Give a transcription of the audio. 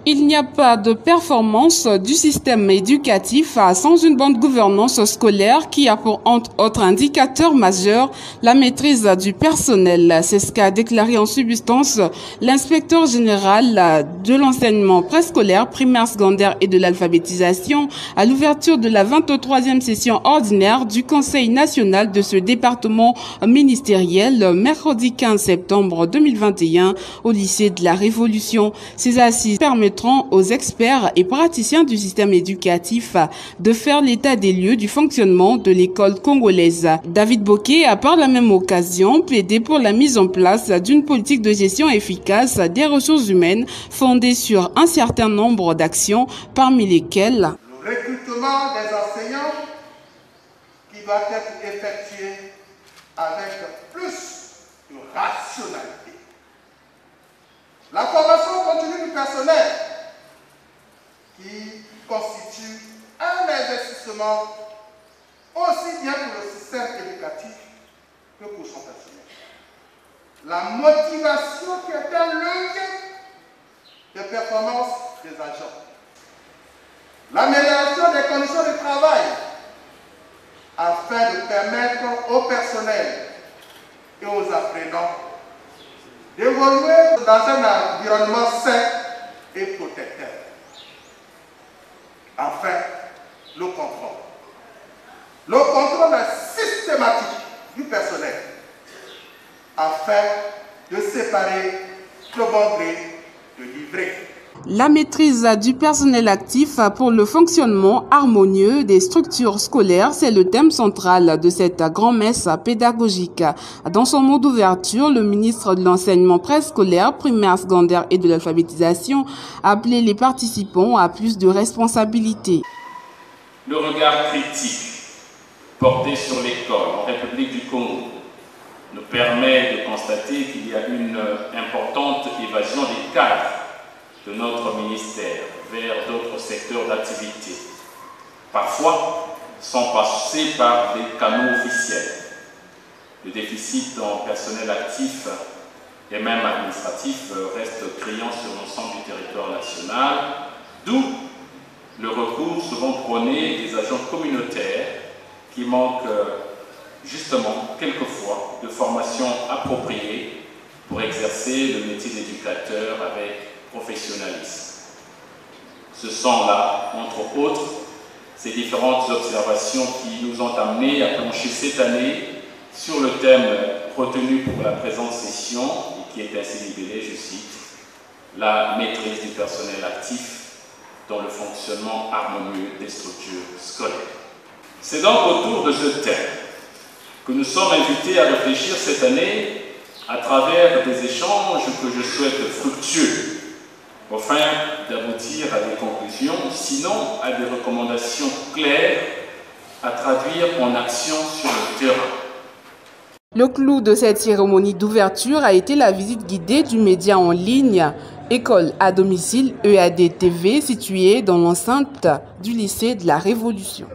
Il n'y a pas de performance du système éducatif sans une bonne gouvernance scolaire qui a pour entre autres indicateurs majeurs la maîtrise du personnel. C'est ce qu'a déclaré en substance l'inspecteur général de l'enseignement préscolaire, primaire, secondaire et de l'alphabétisation à l'ouverture de la 23e session ordinaire du Conseil national de ce département ministériel mercredi 15 septembre 2021 au lycée de la Révolution. Ces assises permettront aux experts et praticiens du système éducatif de faire l'état des lieux du fonctionnement de l'école congolaise. David Bokeh a par la même occasion plaidé pour la mise en place d'une politique de gestion efficace des ressources humaines fondée sur un certain nombre d'actions, parmi lesquelles le recrutement des enseignants qui doit être effectué avec plus de rationalité. La formation continue du personnel qui constitue un investissement aussi bien pour le système éducatif que pour son personnel. La motivation qui est un levier de performance des agents. L'amélioration des conditions de travail afin de permettre au personnel et aux apprenants d'évoluer dans un environnement sain et protecteur. Enfin, le contrôle. Le contrôle systématique du personnel afin de séparer le bon gré de l'ivraie. La maîtrise du personnel actif pour le fonctionnement harmonieux des structures scolaires, c'est le thème central de cette grand-messe pédagogique. Dans son mot d'ouverture, le ministre de l'enseignement préscolaire, primaire, secondaire et de l'alphabétisation a appelé les participants à plus de responsabilités. Le regard critique porté sur l'école en République du Congo nous permet de constater qu'il y a une importante évasion des cadres de notre ministère vers d'autres secteurs d'activité, parfois sans passer par des canaux officiels. Le déficit en personnel actif et même administratif reste criant sur l'ensemble du territoire national, d'où le recours souvent prôné des agents communautaires qui manquent justement quelquefois de formation appropriée pour exercer le métier d'éducateur avec professionnalisme. Ce sont là, entre autres, ces différentes observations qui nous ont amenés à plancher cette année sur le thème retenu pour la présente session et qui est ainsi libellé, je cite, la maîtrise du personnel actif dans le fonctionnement harmonieux des structures scolaires. C'est donc autour de ce thème que nous sommes invités à réfléchir cette année à travers des échanges que je souhaite fructueux, afin d'aboutir à des conclusions, sinon à des recommandations claires à traduire en action sur le terrain. Le clou de cette cérémonie d'ouverture a été la visite guidée du média en ligne École à domicile EAD TV située dans l'enceinte du lycée de la Révolution.